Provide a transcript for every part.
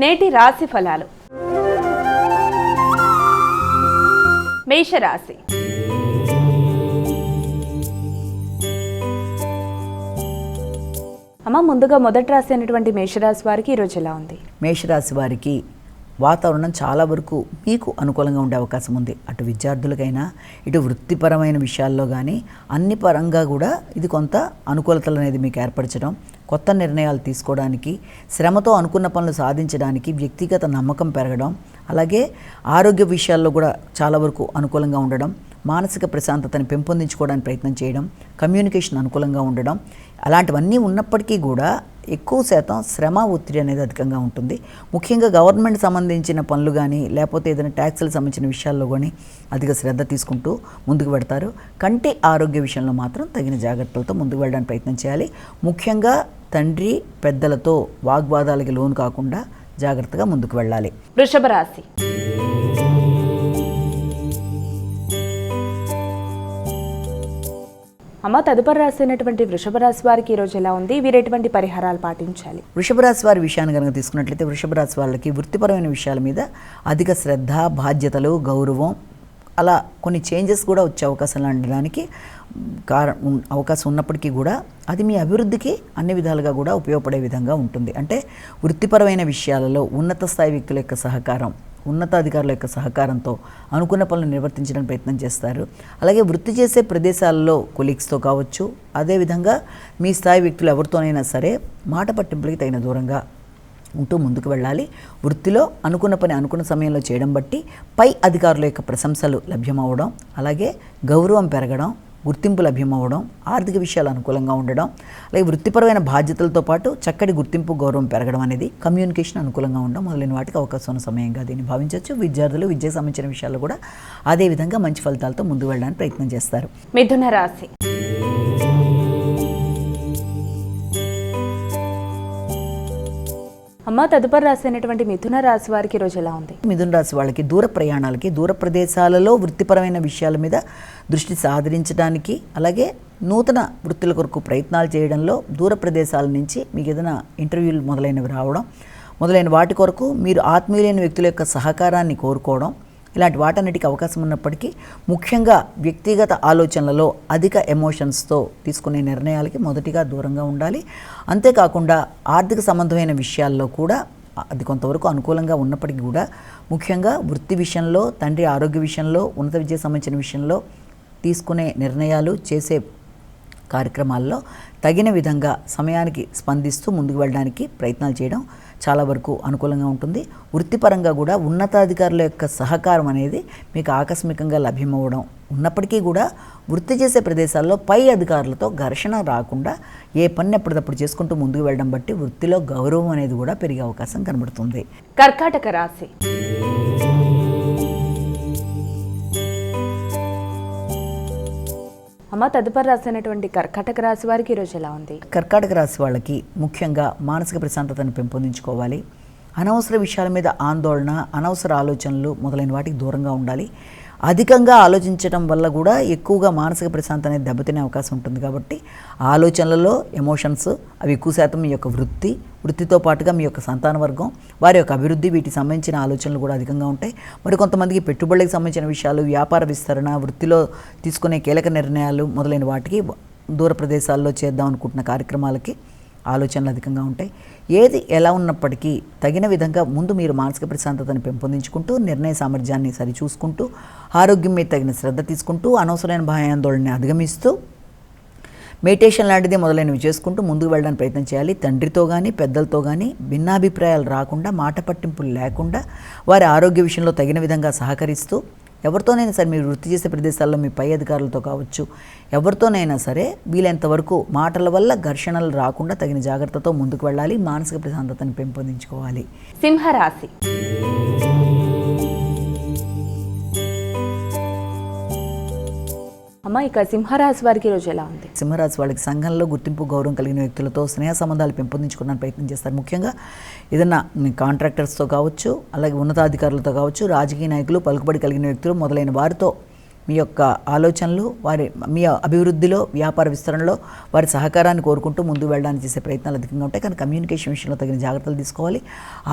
నేటి రాశి ఫలాలు. మేషరాశి. అమ్మ, ముందుగా మొదటి రాశి అయినటువంటి మేషరాశి వారికి ఈరోజు ఎలా ఉంది? మేషరాశి వారికి వాతావరణం చాలా వరకు మీకు అనుకూలంగా ఉండే అవకాశం ఉంది. అటు విద్యార్థులకైనా ఇటు వృత్తిపరమైన విషయాల్లో కానీ అన్ని పరంగా కూడా ఇది కొంత అనుకూలతలు అనేది మీకు ఏర్పరచడం, కొత్త నిర్ణయాలు తీసుకోవడానికి, శ్రమతో అనుకున్న పనులు సాధించడానికి వ్యక్తిగత నమ్మకం పెరగడం, అలాగే ఆరోగ్య విషయాల్లో కూడా చాలా వరకు అనుకూలంగా ఉండడం, మానసిక ప్రశాంతతని పెంపొందించుకోవడానికి ప్రయత్నం చేయడం, కమ్యూనికేషన్ అనుకూలంగా ఉండడం, అలాంటివన్నీ ఉన్నప్పటికీ కూడా ఎక్కువ శాతం శ్రమ ఒత్తిడి అనేది అధికంగా ఉంటుంది. ముఖ్యంగా గవర్నమెంట్ సంబంధించిన పనులు కానీ లేకపోతే ఏదైనా ట్యాక్సులకు సంబంధించిన విషయాల్లో కానీ అధిక శ్రద్ధ తీసుకుంటూ ముందుకు పెడతారు. కంటి ఆరోగ్య విషయంలో మాత్రం తగిన జాగ్రత్తలతో ముందుకు వెళ్ళడానికి ప్రయత్నం చేయాలి. ముఖ్యంగా తండ్రి పెద్దలతో వాగ్వాదాలకి లోను కాకుండా జాగ్రత్తగా ముందుకు వెళ్ళాలి. వృషభ రాశి. అమ్మ, తదుపరి రాశి అయినటువంటి వృషభ రాశి వారికి ఈరోజు ఎలా ఉంది? వీరు ఎటువంటి పరిహారాలు పాటించాలి? వృషభ రాశి వారి విషయాన్ని కనుక తీసుకున్నట్లయితే వృషభ రాశి వాళ్ళకి వృత్తిపరమైన విషయాల మీద అధిక శ్రద్ధ, బాధ్యతలు, గౌరవం, అలా కొన్ని చేంజెస్ కూడా వచ్చే అవకాశాలు అనడానికి అవకాశం ఉన్నప్పటికీ కూడా అది మీ అభివృద్ధికి అన్ని విధాలుగా కూడా ఉపయోగపడే విధంగా ఉంటుంది. అంటే వృత్తిపరమైన విషయాలలో ఉన్నత స్థాయి వ్యక్తుల యొక్క సహకారం, ఉన్నతాధికారుల యొక్క సహకారంతో అనుకున్న పనులను నిర్వర్తించడానికి ప్రయత్నం చేస్తారు. అలాగే వృత్తి చేసే ప్రదేశాల్లో కొలీగ్స్తో కావచ్చు, అదేవిధంగా మీ స్థాయి వ్యక్తులు ఎవరితోనైనా సరే మాట పట్టింపులకి తగిన దూరంగా ఉంటూ ముందుకు వెళ్ళాలి. వృత్తిలో అనుకున్న పని అనుకున్న సమయంలో చేయడం బట్టి పై అధికారుల యొక్క ప్రశంసలు లభ్యమవడం, అలాగే గౌరవం పెరగడం, గుర్తింపు లభ్యమవడం, ఆర్థిక విషయాలు అనుకూలంగా ఉండడం, అలాగే వృత్తిపరమైన బాధ్యతలతో పాటు చక్కటి గుర్తింపు, గౌరవం పెరగడం అనేది, కమ్యూనికేషన్ అనుకూలంగా ఉండడం మొదలైన వాటికి అవకాశం ఉన్న సమయంగా దీన్ని భావించవచ్చు. విద్యార్థులు విద్యకు సంబంధించిన విషయాల్లో కూడా అదేవిధంగా మంచి ఫలితాలతో ముందుకు వెళ్ళడానికి ప్రయత్నం చేస్తారు. మిథున రాశి. అమ్మ, తదుపరి రాశి అయినటువంటి మిథున రాశి వారికి ఈరోజు ఎలా ఉంది? మిథున రాశి వాళ్ళకి దూర ప్రయాణాలకి, దూర ప్రదేశాలలో వృత్తిపరమైన విషయాల మీద దృష్టి సాధించడానికి, అలాగే నూతన వృత్తుల కొరకు ప్రయత్నాలు చేయడంలో దూర ప్రదేశాల నుంచి మీకు ఏదైనా ఇంటర్వ్యూలు మొదలైనవి రావడం, మొదలైన వాటి కొరకు మీరు ఆత్మీయులైన వ్యక్తుల యొక్క సహకారాన్ని కోరుకోవడం, ఇలాంటి వాటన్నిటికీ అవకాశం ఉన్నప్పటికీ ముఖ్యంగా వ్యక్తిగత ఆలోచనలలో అధిక ఎమోషన్స్తో తీసుకునే నిర్ణయాలకి మొదటిగా దూరంగా ఉండాలి. అంతేకాకుండా ఆర్థిక సంబంధమైన విషయాల్లో కూడా అది కొంతవరకు అనుకూలంగా ఉన్నప్పటికీ కూడా ముఖ్యంగా వృత్తి విషయంలో, తండ్రి ఆరోగ్య విషయంలో, ఉన్నత విద్యకు సంబంధించిన విషయంలో తీసుకునే నిర్ణయాలు, చేసే కార్యక్రమాల్లో తగిన విధంగా సమయానికి స్పందిస్తూ ముందుకు వెళ్ళడానికి ప్రయత్నాలు చేయడం చాలా వరకు అనుకూలంగా ఉంటుంది. వృత్తిపరంగా కూడా ఉన్నతాధికారుల యొక్క సహకారం అనేది మీకు ఆకస్మికంగా లభ్యమవడం ఉన్నప్పటికీ కూడా వృత్తి చేసే ప్రదేశాల్లో పై అధికారులతో ఘర్షణ రాకుండా ఏ పని ఎప్పటికప్పుడు చేసుకుంటూ ముందుకు వెళ్ళడం బట్టి వృత్తిలో గౌరవం అనేది కూడా పెరిగే అవకాశం కనబడుతుంది. కర్కాటక రాశి. అమ్మ, తదుపరి రాశి అయినటువంటి కర్కాటక రాశి వారికి ఈరోజు ఎలా ఉంది? కర్కాటక రాశి వాళ్ళకి ముఖ్యంగా మానసిక ప్రశాంతతను పెంపొందించుకోవాలి. అనవసర విషయాల మీద ఆందోళన, అనవసర ఆలోచనలు మొదలైన వాటికి దూరంగా ఉండాలి. అధికంగా ఆలోచించడం వల్ల కూడా ఎక్కువగా మానసిక ప్రశాంతత అనేది దెబ్బతినే అవకాశం ఉంటుంది. కాబట్టి ఆలోచనలలో ఎమోషన్స్ అవి ఎక్కువ శాతం మీ యొక్క వృత్తితో పాటుగా మీ యొక్క సంతాన వర్గం, వారి యొక్క అభివృద్ధి, వీటికి సంబంధించిన ఆలోచనలు కూడా అధికంగా ఉంటాయి. మరి కొంతమందికి పెట్టుబడులకు సంబంధించిన విషయాలు, వ్యాపార విస్తరణ, వృత్తిలో తీసుకునే కీలక నిర్ణయాలు మొదలైన వాటికి దూర ప్రదేశాల్లో చేద్దాం అనుకుంటున్న కార్యక్రమాలకి ఆలోచనలు అధికంగా ఉంటాయి. ఏది ఎలా ఉన్నప్పటికీ తగిన విధంగా ముందు మీరు మానసిక ప్రశాంతతను పెంపొందించుకుంటూ, నిర్ణయ సామర్థ్యాన్ని సరిచూసుకుంటూ, ఆరోగ్యం మీద తగిన శ్రద్ధ తీసుకుంటూ, అనవసరమైన భయాందోళనని అధిగమిస్తూ, మెడిటేషన్ లాంటిది మొదలైనవి చేసుకుంటూ ముందుకు వెళ్ళడానికి ప్రయత్నం చేయాలి. తండ్రితో కానీ పెద్దలతో కానీ భిన్నాభిప్రాయాలు రాకుండా, మాట పట్టింపులు లేకుండా వారి ఆరోగ్య విషయంలో తగిన విధంగా సహకరిస్తూ, ఎవరితోనైనా సరే మీరు వృత్తి చేసే ప్రదేశాల్లో మీ పై అధికారులతో కావచ్చు, ఎవరితోనైనా సరే వీలైనంత వరకు మాటల వల్ల ఘర్షణలు రాకుండా తగిన జాగ్రత్తతో ముందుకు వెళ్ళాలి. మానసిక ప్రశాంతతను పెంపొందించుకోవాలి. సింహరాశి. అమ్మ, ఇక సింహరాశి వారికి ఈరోజు ఎలా ఉంది? సింహరాశి వాళ్ళకి సంఘంలో గుర్తింపు, గౌరవం కలిగిన వ్యక్తులతో స్నేహ సంబంధాలు పెంపొందించుకోవడానికి ప్రయత్నం చేస్తారు. ముఖ్యంగా ఏదన్నా కాంట్రాక్టర్స్తో కావచ్చు, అలాగే ఉన్నతాధికారులతో కావచ్చు, రాజకీయ నాయకులు, పలుకుబడి కలిగిన వ్యక్తులు మొదలైన వారితో మీ యొక్క ఆలోచనలు మీ అభివృద్ధిలో, వ్యాపార విస్తరణలో వారి సహకారాన్ని కోరుకుంటూ ముందుకు వెళ్ళడానికి చేసే ప్రయత్నాలు అధికంగా ఉంటాయి. కానీ కమ్యూనికేషన్ విషయంలో తగిన జాగ్రత్తలు తీసుకోవాలి.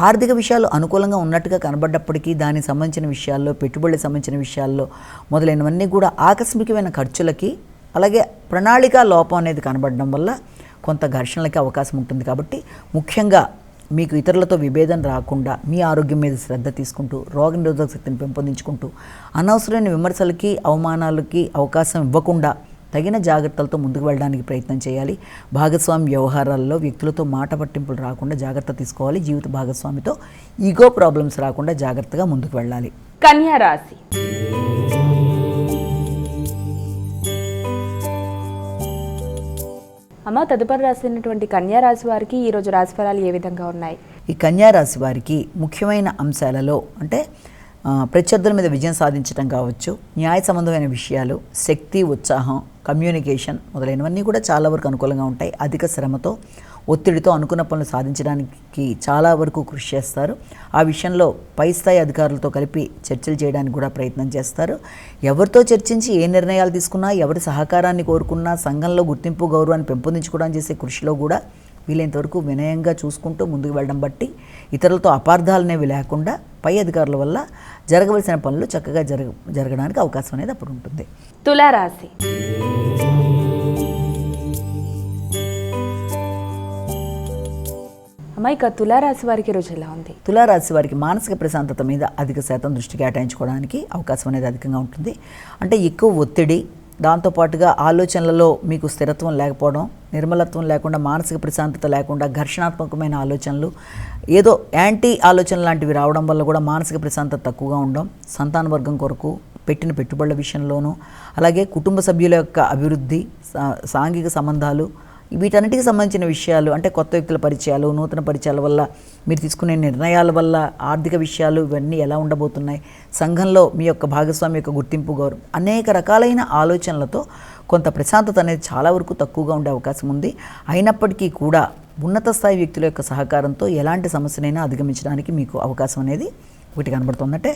ఆర్థిక విషయాలు అనుకూలంగా ఉన్నట్టుగా కనబడ్డప్పటికీ దానికి సంబంధించిన విషయాల్లో, పెట్టుబడులకు సంబంధించిన విషయాల్లో మొదలైనవన్నీ కూడా ఆకస్మికమైన ఖర్చులకి, అలాగే ప్రణాళిక లోపం అనేది కనబడడం వల్ల కొంత ఘర్షణలకి అవకాశం ఉంటుంది. కాబట్టి ముఖ్యంగా మీకు ఇతరులతో విభేదం రాకుండా మీ ఆరోగ్యం మీద శ్రద్ధ తీసుకుంటూ, రోగనిరోధక శక్తిని పెంపొందించుకుంటూ, అనవసరమైన విమర్శలకి, అవమానాలకి అవకాశం ఇవ్వకుండా తగిన జాగ్రత్తలతో ముందుకు వెళ్ళడానికి ప్రయత్నం చేయాలి. భాగస్వామి వ్యవహారాల్లో వ్యక్తులతో మాట పట్టింపులు రాకుండా జాగ్రత్త తీసుకోవాలి. జీవిత భాగస్వామితో ఈగో ప్రాబ్లమ్స్ రాకుండా జాగ్రత్తగా ముందుకు వెళ్ళాలి. కన్యా రాశి. అమ్మ, తదుపరి రాసినటువంటి కన్యా రాశి వారికి ఈరోజు రాశిఫలాలు ఏ విధంగా ఉన్నాయి? ఈ కన్యా రాశి వారికి ముఖ్యమైన అంశాలలో అంటే ప్రత్యర్థుల మీద విజయం సాధించడం కావచ్చు, న్యాయ సంబంధమైన విషయాలు, శక్తి, ఉత్సాహం, కమ్యూనికేషన్ మొదలైనవన్నీ కూడా చాలా వరకు అనుకూలంగా ఉంటాయి. అధిక శ్రమతో, ఒత్తిడితో అనుకున్న పనులు సాధించడానికి చాలా వరకు కృషి చేస్తారు. ఆ విషయంలో పై స్థాయి అధికారులతో కలిపి చర్చలు చేయడానికి కూడా ప్రయత్నం చేస్తారు. ఎవరితో చర్చించి ఏ నిర్ణయాలు తీసుకున్నా, ఎవరి సహకారాన్ని కోరుకున్నా, సంఘంలో గుర్తింపు, గౌరవాన్ని పెంపొందించుకోవడానికి చేసే కృషిలో కూడా వీలైనంతవరకు వినయంగా చూసుకుంటూ ముందుకు వెళ్ళడం బట్టి ఇతరులతో అపార్థాలనేవి లేకుండా పై అధికారుల వల్ల జరగవలసిన పనులు చక్కగా జరగడానికి అవకాశం అనేది అప్పుడు ఉంటుంది. తులారాశి. అమ్మాయిక తులారాశి వారికి రోజు ఎలా ఉంది? తులారాశి వారికి మానసిక ప్రశాంతత మీద అధిక శాతం దృష్టి కేటాయించుకోవడానికి అవకాశం అనేది అధికంగా ఉంటుంది. అంటే ఎక్కువ ఒత్తిడి, దాంతోపాటుగా ఆలోచనలలో మీకు స్థిరత్వం లేకపోవడం, నిర్మలత్వం లేకుండా, మానసిక ప్రశాంతత లేకుండా, ఘర్షణాత్మకమైన ఆలోచనలు, ఏదో యాంటీ ఆలోచనలు లాంటివి రావడం వల్ల కూడా మానసిక ప్రశాంతత తక్కువగా ఉండడం, సంతాన వర్గం కొరకు పెట్టిన పెట్టుబడుల విషయంలోనూ, అలాగే కుటుంబ సభ్యుల యొక్క అభివృద్ధి, సాంఘిక సంబంధాలు, వీటన్నిటికి సంబంధించిన విషయాలు అంటే కొత్త వ్యక్తుల పరిచయాలు, నూతన పరిచయాల వల్ల మీరు తీసుకునే నిర్ణయాల వల్ల ఆర్థిక విషయాలు ఇవన్నీ ఎలా ఉండబోతున్నాయి, సంఘంలో మీ యొక్క భాగస్వామి యొక్క గుర్తింపు, గౌరవం, అనేక రకాలైన ఆలోచనలతో కొంత ప్రశాంతత అనేది చాలా వరకు తక్కువగా ఉండే అవకాశం ఉంది. అయినప్పటికీ కూడా ఉన్నత స్థాయి వ్యక్తుల యొక్క సహకారంతో ఎలాంటి సమస్యనైనా అధిగమించడానికి మీకు అవకాశం అనేది ఒకటి కనబడుతుంది. అంటే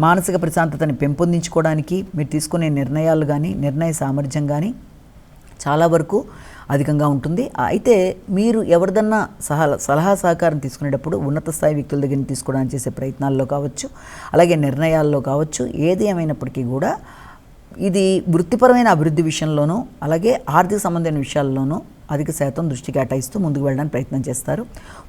మానసిక ప్రశాంతతని పెంపొందించుకోవడానికి మీరు తీసుకునే నిర్ణయాలు కానీ, నిర్ణయ సామర్థ్యం కానీ చాలా వరకు అధికంగా ఉంటుంది. అయితే మీరు ఎవరిదన్నా సలహా సహకారం తీసుకునేటప్పుడు ఉన్నత స్థాయి వ్యక్తుల దగ్గర తీసుకోవడానికి చేసే ప్రయత్నాల్లో కావచ్చు, అలాగే నిర్ణయాల్లో కావచ్చు, ఏది ఏమైనప్పటికీ కూడా ఇది వృత్తిపరమైన అభివృద్ధి విషయంలోనూ, అలాగే ఆర్థిక సంబంధమైన విషయాల్లోనూ అధిక శాతం దృష్టి కేటాయిస్తూ ముందుకు వెళ్ళడానికి ప్రయత్నం చేస్తారు.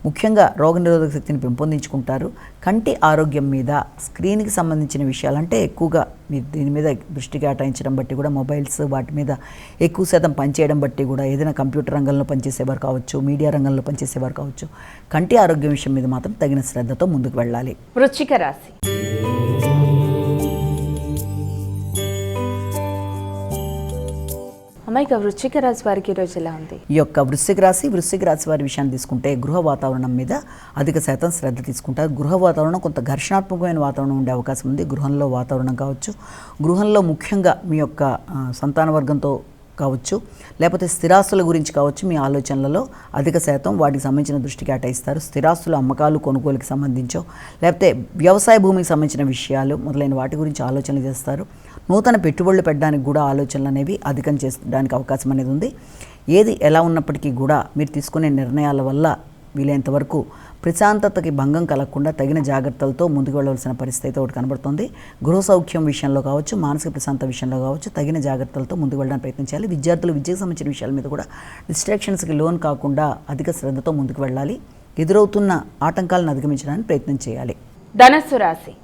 ముఖ్యంగా రోగనిరోధక శక్తిని పెంపొందించుకుంటారు. కంటి ఆరోగ్యం మీద, స్క్రీన్కి సంబంధించిన విషయాలు అంటే ఎక్కువగా మీరు దీని మీద దృష్టి కేటాయించడం బట్టి కూడా, మొబైల్స్ వాటి మీద ఎక్కువ శాతం పనిచేయడం బట్టి కూడా, ఏదైనా కంప్యూటర్ రంగంలో పనిచేసేవారు కావచ్చు, మీడియా రంగంలో పనిచేసేవారు కావచ్చు, కంటి ఆరోగ్యం విషయం మీద మాత్రం తగిన శ్రద్ధతో ముందుకు వెళ్ళాలి. వృశ్చిక రాశి. అమ్మాయిక వృశ్చిక రాశి వారికి ఈరోజు ఎలా ఉంది? ఈ యొక్క వృశ్చిక రాశి వారి విషయాన్ని తీసుకుంటే గృహ వాతావరణం మీద అధిక శాతం శ్రద్ధ తీసుకుంటారు. గృహ వాతావరణం కొంత ఘర్షణాత్మకమైన వాతావరణం ఉండే అవకాశం ఉంది. గృహంలో వాతావరణం కావచ్చు, గృహంలో ముఖ్యంగా మీ యొక్క సంతాన వర్గంతో కావచ్చు, లేకపోతే స్థిరాస్తుల గురించి కావచ్చు, మీ ఆలోచనలలో అధిక శాతం వాటికి సంబంధించిన దృష్టి కేటాయిస్తారు. స్థిరాస్తుల అమ్మకాలు, కొనుగోలుకి సంబంధించో, లేకపోతే వ్యవసాయ భూమికి సంబంధించిన విషయాలు మొదలైన వాటి గురించి ఆలోచనలు చేస్తారు. నూతన పెట్టుబడులు పెట్టడానికి కూడా ఆలోచనలు అనేవి అధికం చేయడానికి అవకాశం అనేది ఉంది. ఏది ఎలా ఉన్నప్పటికీ కూడా మీరు తీసుకునే నిర్ణయాల వల్ల వీలైనంత వరకు ప్రశాంతతకి భంగం కలగకుండా తగిన జాగ్రత్తలతో ముందుకు వెళ్ళవలసిన పరిస్థితి ఒకటి కనబడుతుంది. గృహ సౌఖ్యం విషయంలో కావచ్చు, మానసిక ప్రశాంతత విషయంలో కావచ్చు, తగిన జాగ్రత్తలతో ముందుకు వెళ్ళడానికి ప్రయత్నం చేయాలి. విద్యార్థులు విద్యకు సంబంధించిన విషయాల మీద కూడా డిస్ట్రాక్షన్స్కి లోన్ కాకుండా అధిక శ్రద్ధతో ముందుకు వెళ్ళాలి. ఎదురవుతున్న ఆటంకాలను అధిగమించడానికి ప్రయత్నం చేయాలి. ధనస్సు రాశి.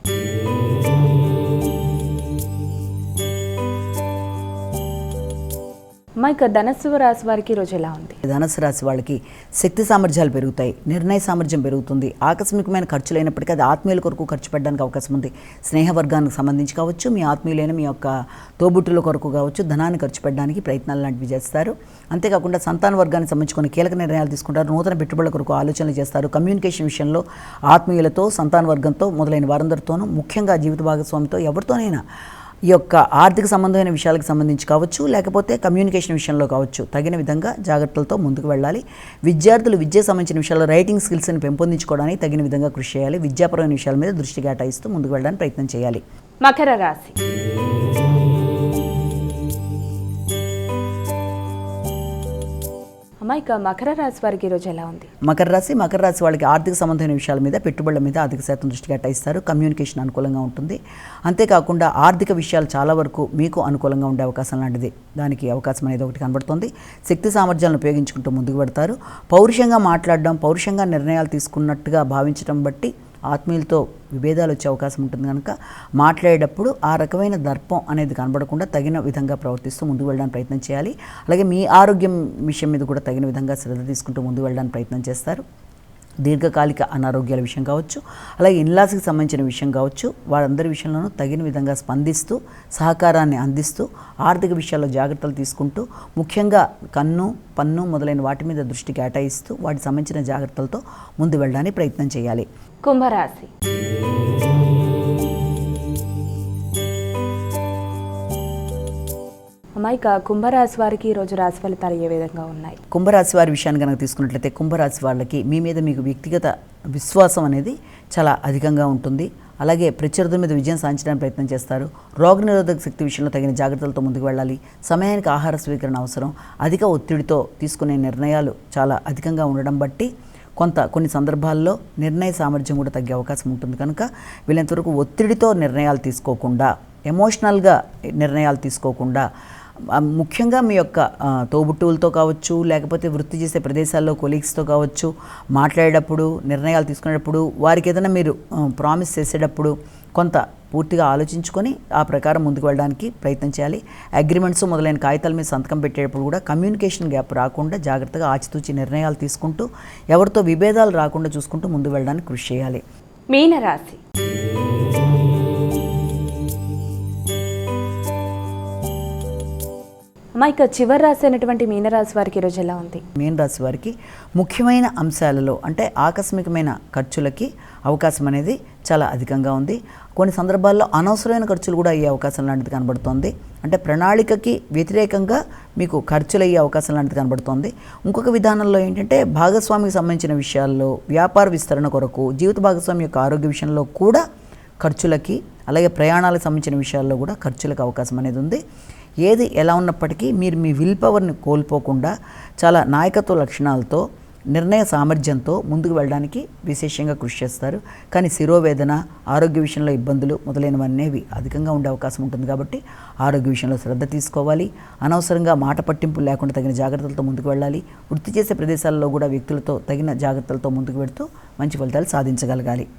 అమ్మాయిక ధనస్సు రాశి వారికి ఈరోజు ఎలా ఉంది? ధనస్సు రాశి వాళ్ళకి శక్తి సామర్థ్యాలు పెరుగుతాయి, నిర్ణయ సామర్థ్యం పెరుగుతుంది. ఆకస్మికమైన ఖర్చులు అయినప్పటికీ అది ఆత్మీయుల కొరకు ఖర్చు పెట్టడానికి అవకాశం ఉంది. స్నేహవర్గానికి సంబంధించి కావచ్చు, మీ ఆత్మీయులైన మీ యొక్క తోబుట్టుల కొరకు కావచ్చు, ధనాన్ని ఖర్చు పెట్టడానికి ప్రయత్నాలు లాంటివి చేస్తారు. అంతేకాకుండా సంతాన వర్గానికి సంబంధించుకుని కీలక నిర్ణయాలు తీసుకుంటారు. నూతన పెట్టుబడుల కొరకు ఆలోచనలు చేస్తారు. కమ్యూనికేషన్ విషయంలో ఆత్మీయులతో, సంతాన వర్గంతో మొదలైన వారందరితోనూ, ముఖ్యంగా జీవిత భాగస్వామితో ఎవరితోనైనా ఈ యొక్క ఆర్థిక సంబంధమైన విషయాలకు సంబంధించి కావచ్చు, లేకపోతే కమ్యూనికేషన్ విషయంలో కావచ్చు, తగిన విధంగా జాగ్రత్తలతో ముందుకు వెళ్ళాలి. విద్యార్థులు విద్యకు సంబంధించిన విషయాల్లో రైటింగ్ స్కిల్స్ని పెంపొందించుకోవడానికి తగిన విధంగా కృషి చేయాలి. విద్యాపరమైన విషయాల మీద దృష్టి కేటాయిస్తూ ముందుకు వెళ్ళడానికి ప్రయత్నం చేయాలి. మకర రాశి. అమ్మ, ఇక మకర రాశి వారికి ఈరోజు ఎలా ఉంది? మకర రాశి వాళ్ళకి ఆర్థిక సంబంధమైన విషయాల మీద, పెట్టుబడుల మీద అధిక శాతం దృష్టి కేటాయిస్తారు. కమ్యూనికేషన్ అనుకూలంగా ఉంటుంది. అంతేకాకుండా ఆర్థిక విషయాలు చాలా వరకు మీకు అనుకూలంగా ఉండే అవకాశం లాంటిది, దానికి అవకాశం అనేది ఒకటి కనబడుతుంది. శక్తి సామర్థ్యాలను ఉపయోగించుకుంటూ ముందుకు పెడతారు. పౌరుషంగా మాట్లాడడం, పౌరుషంగా నిర్ణయాలు తీసుకున్నట్టుగా భావించడం బట్టి ఆత్మీయులతో విభేదాలు వచ్చే అవకాశం ఉంటుంది. కనుక మాట్లాడేటప్పుడు ఆ రకమైన దర్పం అనేది కనబడకుండా తగిన విధంగా ప్రవర్తిస్తూ ముందుకు వెళ్ళడానికి ప్రయత్నం చేయాలి. అలాగే మీ ఆరోగ్యం విషయం మీద కూడా తగిన విధంగా శ్రద్ధ తీసుకుంటూ ముందుకు వెళ్ళడానికి ప్రయత్నం చేస్తారు. దీర్ఘకాలిక అనారోగ్యాల విషయం కావచ్చు, అలాగే ఇన్లాస్కి సంబంధించిన విషయం కావచ్చు, వారందరి విషయంలోనూ తగిన విధంగా స్పందిస్తూ సహకారాన్ని అందిస్తూ ఆర్థిక విషయాల్లో జాగ్రత్తలు తీసుకుంటూ, ముఖ్యంగా కన్ను, పన్ను మొదలైన వాటి మీద దృష్టి కేటాయిస్తూ వాటికి సంబంధించిన జాగ్రత్తలతో ముందు వెళ్ళడానికి ప్రయత్నం చేయాలి. కుంభరాశి. అమ్మ, ఇక కుంభరాశి వారికి ఈరోజు రాశి ఫలితాలు ఏ విధంగా ఉన్నాయి? కుంభరాశి వారి విషయాన్ని కనుక తీసుకున్నట్లయితే, కుంభరాశి వాళ్ళకి మీ మీద మీకు వ్యక్తిగత విశ్వాసం అనేది చాలా అధికంగా ఉంటుంది. అలాగే ప్రత్యర్థుల మీద విజయం సాధించడానికి ప్రయత్నం చేస్తారు. రోగనిరోధక శక్తి విషయంలో తగిన జాగ్రత్తలతో ముందుకు వెళ్ళాలి. సమయానికి ఆహార స్వీకరణ అవసరం. అధిక ఒత్తిడితో తీసుకునే నిర్ణయాలు చాలా అధికంగా ఉండడం బట్టి కొన్ని సందర్భాల్లో నిర్ణయ సామర్థ్యం కూడా తగ్గే అవకాశం ఉంటుంది. కనుక వీళ్ళంతవరకు ఒత్తిడితో నిర్ణయాలు తీసుకోకుండా, ఎమోషనల్గా నిర్ణయాలు తీసుకోకుండా, ముఖ్యంగా మీ యొక్క తోబుట్టువులతో కావచ్చు, లేకపోతే వృత్తి చేసే ప్రదేశాల్లో కొలీగ్స్తో కావచ్చు, మాట్లాడేటప్పుడు, నిర్ణయాలు తీసుకునేటప్పుడు, వారికి ఏదైనా మీరు ప్రామిస్ చేసేటప్పుడు కొంత పూర్తిగా ఆలోచించుకొని ఆ ప్రకారం ముందుకు వెళ్ళడానికి ప్రయత్నం చేయాలి. అగ్రిమెంట్స్ మొదలైన కాగితాల మీద సంతకం పెట్టేటప్పుడు కూడా కమ్యూనికేషన్ గ్యాప్ రాకుండా జాగ్రత్తగా ఆచితూచి నిర్ణయాలు తీసుకుంటూ, ఎవరితో విభేదాలు రాకుండా చూసుకుంటూ ముందుకు వెళ్ళడానికి కృషి చేయాలి. మీనరాశి. అమ్మ, ఇక చివరి రాశి అయినటువంటి మీనరాశి వారికి ఈరోజు ఎలా ఉంది? మీన రాశి వారికి ముఖ్యమైన అంశాలలో, అంటే ఆకస్మికమైన ఖర్చులకి అవకాశం అనేది చాలా అధికంగా ఉంది. కొన్ని సందర్భాల్లో అనవసరమైన ఖర్చులు కూడా అయ్యే అవకాశం లాంటిది కనబడుతోంది. అంటే ప్రణాళికకి వ్యతిరేకంగా మీకు ఖర్చులు అయ్యే అవకాశం లాంటిది కనబడుతోంది. ఇంకొక విధానంలో ఏంటంటే, భాగస్వామికి సంబంధించిన విషయాల్లో, వ్యాపార విస్తరణ కొరకు, జీవిత భాగస్వామి యొక్క ఆరోగ్య విషయంలో కూడా ఖర్చులకి, అలాగే ప్రయాణాలకు సంబంధించిన విషయాల్లో కూడా ఖర్చులకు అవకాశం అనేది ఉంది. ఏది ఎలా ఉన్నప్పటికీ మీరు మీ విల్ పవర్ని కోల్పోకుండా చాలా నాయకత్వ లక్షణాలతో, నిర్ణయ సామర్థ్యంతో ముందుకు వెళ్ళడానికి విశేషంగా కృషి చేస్తారు. కానీ శిరోవేదన, ఆరోగ్య విషయంలో ఇబ్బందులు మొదలైనవన్నీ అధికంగా ఉండే అవకాశం ఉంటుంది. కాబట్టి ఆరోగ్య విషయంలో శ్రద్ధ తీసుకోవాలి. అనవసరంగా మాట పట్టింపులు లేకుండా తగిన జాగ్రత్తలతో ముందుకు వెళ్ళాలి. వృత్తి చేసే ప్రదేశాల్లో కూడా వ్యక్తులతో తగిన జాగ్రత్తలతో ముందుకు వెళుతూ మంచి ఫలితాలు సాధించగలగాలి.